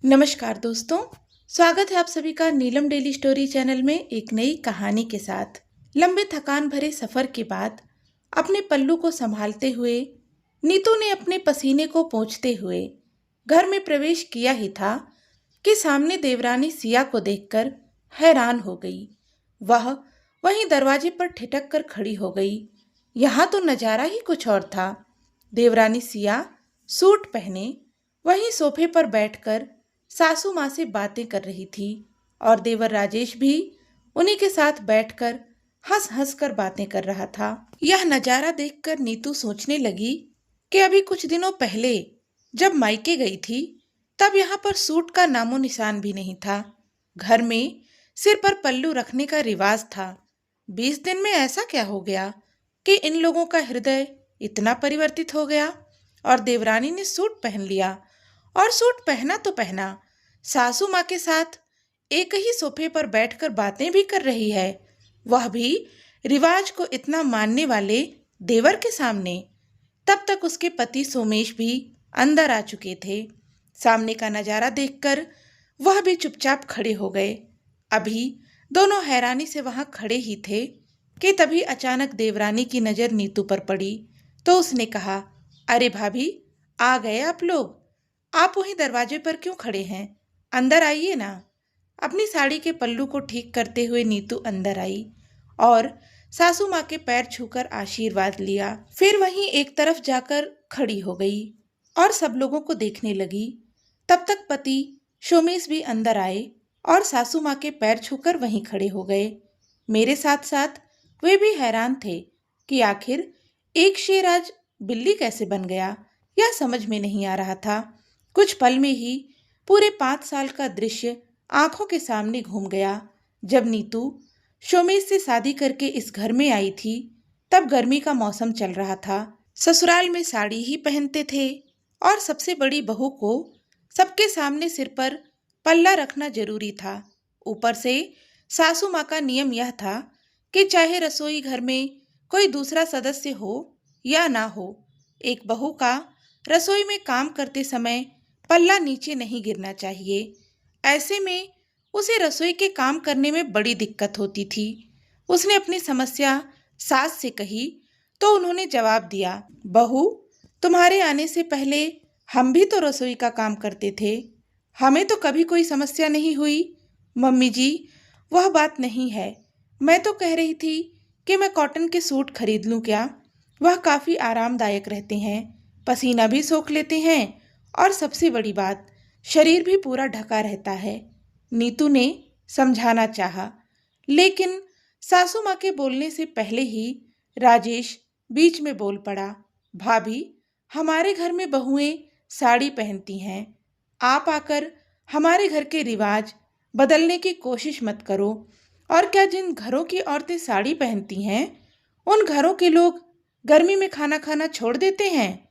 नमस्कार दोस्तों, स्वागत है आप सभी का नीलम डेली स्टोरी चैनल में एक नई कहानी के साथ। लंबे थकान भरे सफर के बाद अपने पल्लू को संभालते हुए नीतू ने अपने पसीने को पोंछते हुए घर में प्रवेश किया ही था कि सामने देवरानी सिया को देखकर हैरान हो गई। वह वहीं दरवाजे पर ठिठक कर खड़ी हो गई। यहाँ तो नजारा ही कुछ और था। देवरानी सिया सूट पहने वहीं सोफे पर बैठकर सासू माँ से बातें कर रही थी और देवर राजेश भी उन्हीं के साथ बैठकर हंस हंस कर बातें कर रहा था। यह नजारा देखकर नीतू सोचने लगी कि अभी कुछ दिनों पहले जब मायके गई थी तब यहाँ पर सूट का नामो निशान भी नहीं था। घर में सिर पर पल्लू रखने का रिवाज था। 20 दिन में ऐसा क्या हो गया कि इन लोगों का हृदय इतना परिवर्तित हो गया और देवरानी ने सूट पहन लिया। और सूट पहना तो पहना, सासू माँ के साथ एक ही सोफे पर बैठकर बातें भी कर रही है, वह भी रिवाज को इतना मानने वाले देवर के सामने। तब तक उसके पति सोमेश भी अंदर आ चुके थे। सामने का नजारा देखकर वह भी चुपचाप खड़े हो गए। अभी दोनों हैरानी से वहां खड़े ही थे कि तभी अचानक देवरानी की नजर नीतू पर पड़ी तो उसने कहा, अरे भाभी, आ गए आप लोग। आप वहीं दरवाजे पर क्यों खड़े हैं? अंदर आइए ना। अपनी साड़ी के पल्लू को ठीक करते हुए नीतू अंदर आई और सासू माँ के पैर छूकर आशीर्वाद लिया। फिर वहीं एक तरफ जाकर खड़ी हो गई और सब लोगों को देखने लगी। तब तक पति शोमेश भी अंदर आए और सासू माँ के पैर छूकर वहीं खड़े हो गए। मेरे साथ साथ वे भी हैरान थे कि आखिर एक शेर आज बिल्ली कैसे बन गया, यह समझ में नहीं आ रहा था। कुछ पल में ही पूरे 5 साल का दृश्य आंखों के सामने घूम गया। जब नीतू शोमेश से शादी करके इस घर में आई थी तब गर्मी का मौसम चल रहा था। ससुराल में साड़ी ही पहनते थे और सबसे बड़ी बहू को सबके सामने सिर पर पल्ला रखना जरूरी था। ऊपर से सासू माँ का नियम यह था कि चाहे रसोई घर में कोई दूसरा सदस्य हो या ना हो, एक बहू का रसोई में काम करते समय पल्ला नीचे नहीं गिरना चाहिए। ऐसे में उसे रसोई के काम करने में बड़ी दिक्कत होती थी। उसने अपनी समस्या सास से कही तो उन्होंने जवाब दिया, बहू, तुम्हारे आने से पहले हम भी तो रसोई का काम करते थे, हमें तो कभी कोई समस्या नहीं हुई। मम्मी जी, वह बात नहीं है। मैं तो कह रही थी कि मैं कॉटन के सूट खरीद लूं क्या? वह काफ़ी आरामदायक रहते हैं, पसीना भी सोख लेते हैं और सबसे बड़ी बात, शरीर भी पूरा ढका रहता है। नीतू ने समझाना चाहा, लेकिन सासू माँ के बोलने से पहले ही राजेश बीच में बोल पड़ा, भाभी, हमारे घर में बहुएं साड़ी पहनती हैं। आप आकर हमारे घर के रिवाज बदलने की कोशिश मत करो। और क्या जिन घरों की औरतें साड़ी पहनती हैं उन घरों के लोग गर्मी में खाना खाना छोड़ देते हैं?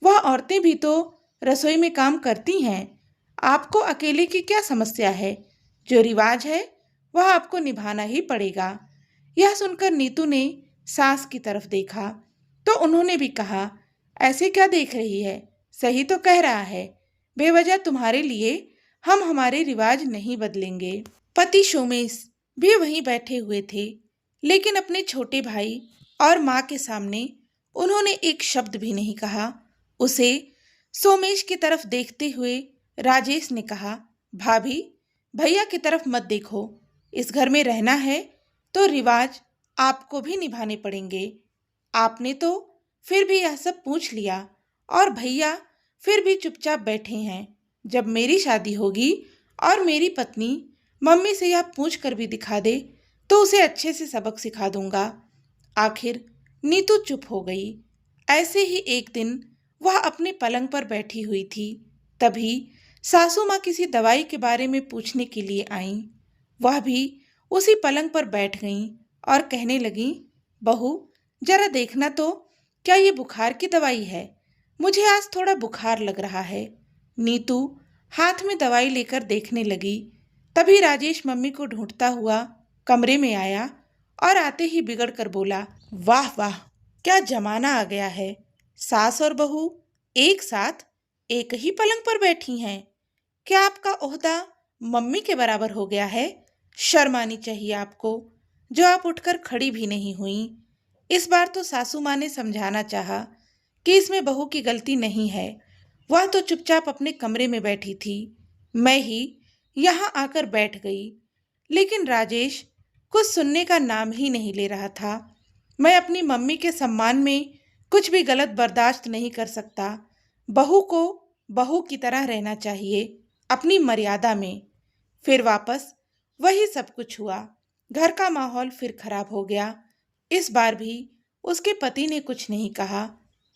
वह औरतें भी तो रसोई में काम करती हैं। आपको अकेले की क्या समस्या है? जो रिवाज है वह आपको निभाना ही पड़ेगा। यह सुनकर नीतू ने सास की तरफ देखा तो उन्होंने भी कहा, ऐसे क्या देख रही है, सही तो कह रहा है। बेवजह तुम्हारे लिए हम हमारे रिवाज नहीं बदलेंगे। पति शोमेश भी वहीं बैठे हुए थे, लेकिन अपने छोटे भाई और माँ के सामने उन्होंने एक शब्द भी नहीं कहा। उसे सोमेश की तरफ देखते हुए राजेश ने कहा, भाभी, भैया की तरफ मत देखो। इस घर में रहना है तो रिवाज आपको भी निभाने पड़ेंगे। आपने तो फिर भी यह सब पूछ लिया और भैया फिर भी चुपचाप बैठे हैं। जब मेरी शादी होगी और मेरी पत्नी मम्मी से यह पूछ कर भी दिखा दे तो उसे अच्छे से सबक सिखा दूंगा। आखिर नीतू चुप हो गई। ऐसे ही एक दिन वह अपने पलंग पर बैठी हुई थी। तभी सासू माँ किसी दवाई के बारे में पूछने के लिए आईं। वह भी उसी पलंग पर बैठ गईं और कहने लगीं, बहू, जरा देखना तो, क्या ये बुखार की दवाई है? मुझे आज थोड़ा बुखार लग रहा है। नीतू हाथ में दवाई लेकर देखने लगी। तभी राजेश मम्मी को ढूंढता हुआ कमरे में आया और आते ही बिगड़ कर बोला, वाह वाह, क्या जमाना आ गया है। सास और बहू एक साथ एक ही पलंग पर बैठी हैं। क्या आपका ओहदा मम्मी के बराबर हो गया है? शर्म आनी चाहिए आपको, जो आप उठकर खड़ी भी नहीं हुई। इस बार तो सासू माँ ने समझाना चाहा कि इसमें बहू की गलती नहीं है। वह तो चुपचाप अपने कमरे में बैठी थी। मैं ही यहाँ आकर बैठ गई। लेकिन राजेश कुछ सुनने का नाम ही नहीं ले रहा था। मैं अपनी मम्मी के सम्मान में कुछ भी गलत बर्दाश्त नहीं कर सकता। बहू को बहू की तरह रहना चाहिए, अपनी मर्यादा में। फिर वापस वही सब कुछ हुआ। घर का माहौल फिर खराब हो गया। इस बार भी उसके पति ने कुछ नहीं कहा।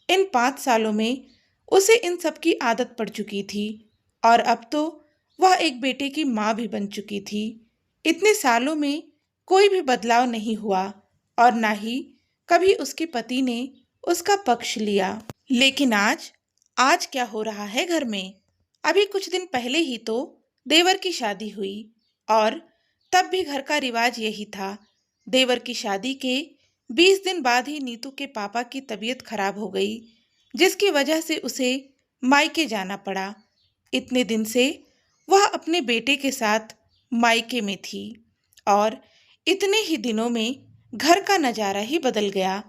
इन 5 सालों में उसे इन सब की आदत पड़ चुकी थी और अब तो वह एक बेटे की माँ भी बन चुकी थी। इतने सालों में कोई भी बदलाव नहीं हुआ और ना ही कभी उसके पति ने उसका पक्ष लिया। लेकिन आज आज क्या हो रहा है घर में? अभी कुछ दिन पहले ही तो देवर की शादी हुई और तब भी घर का रिवाज यही था। देवर की शादी के 20 दिन बाद ही नीतू के पापा की तबीयत खराब हो गई, जिसकी वजह से उसे मायके जाना पड़ा। इतने दिन से वह अपने बेटे के साथ मायके में थी और इतने ही दिनों में घर का नज़ारा ही बदल गया।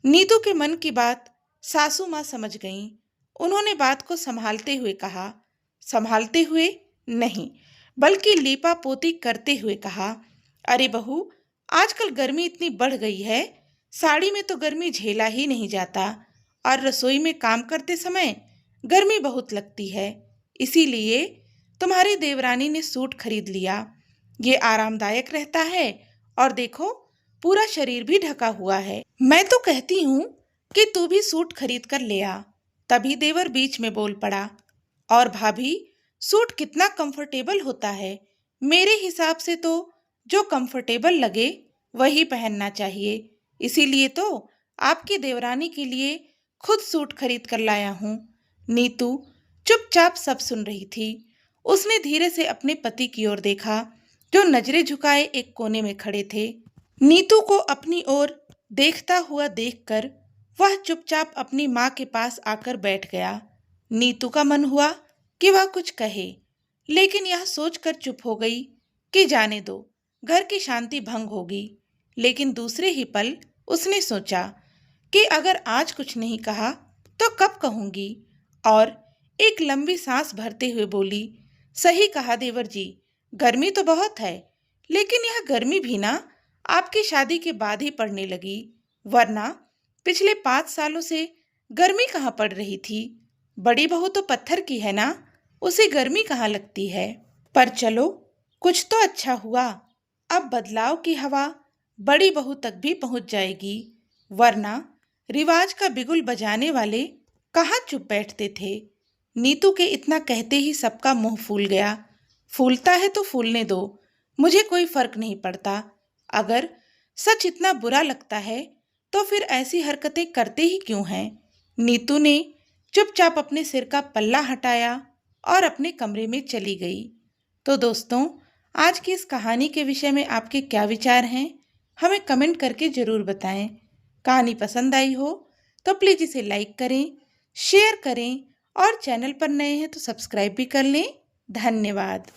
नीतू के मन की बात सासू माँ समझ गईं। उन्होंने बात को संभालते हुए कहा, संभालते हुए नहीं बल्कि लीपा पोती करते हुए कहा, अरे बहू, आजकल गर्मी इतनी बढ़ गई है, साड़ी में तो गर्मी झेला ही नहीं जाता और रसोई में काम करते समय गर्मी बहुत लगती है। इसीलिए तुम्हारी देवरानी ने सूट खरीद लिया। ये आरामदायक रहता है और देखो, पूरा शरीर भी ढका हुआ है। मैं तो कहती हूँ कि तू भी सूट खरीद कर ले आ। तभी देवर बीच में बोल पड़ा, और भाभी, सूट कितना कंफर्टेबल होता है। मेरे हिसाब से तो जो कंफर्टेबल लगे वही पहनना चाहिए। इसीलिए तो आपकी देवरानी के लिए खुद सूट खरीद कर लाया हूँ। नीतू चुपचाप सब सुन रही थी। उसने धीरे से अपने पति की ओर देखा, जो नजरें झुकाए एक कोने में खड़े थे। नीतू को अपनी ओर देखता हुआ देखकर वह चुपचाप अपनी माँ के पास आकर बैठ गया। नीतू का मन हुआ कि वह कुछ कहे, लेकिन यह सोचकर चुप हो गई कि जाने दो, घर की शांति भंग होगी। लेकिन दूसरे ही पल उसने सोचा कि अगर आज कुछ नहीं कहा तो कब कहूँगी, और एक लंबी सांस भरते हुए बोली, सही कहा देवर जी, गर्मी तो बहुत है, लेकिन यह गर्मी भी ना आपकी शादी के बाद ही पड़ने लगी, वरना पिछले 5 सालों से गर्मी कहाँ पड़ रही थी। बड़ी बहू तो पत्थर की है ना, उसे गर्मी कहाँ लगती है। पर चलो, कुछ तो अच्छा हुआ। अब बदलाव की हवा बड़ी बहू तक भी पहुंच जाएगी, वरना रिवाज का बिगुल बजाने वाले कहाँ चुप बैठते थे। नीतू के इतना कहते ही सबका मुंह फूल गया। फूलता है तो फूलने दो, मुझे कोई फर्क नहीं पड़ता। अगर सच इतना बुरा लगता है तो फिर ऐसी हरकतें करते ही क्यों हैं। नीतू ने चुपचाप अपने सिर का पल्ला हटाया और अपने कमरे में चली गई। तो दोस्तों, आज की इस कहानी के विषय में आपके क्या विचार हैं, हमें कमेंट करके ज़रूर बताएं। कहानी पसंद आई हो तो प्लीज़ इसे लाइक करें, शेयर करें और चैनल पर नए हैं तो सब्सक्राइब भी कर लें। धन्यवाद।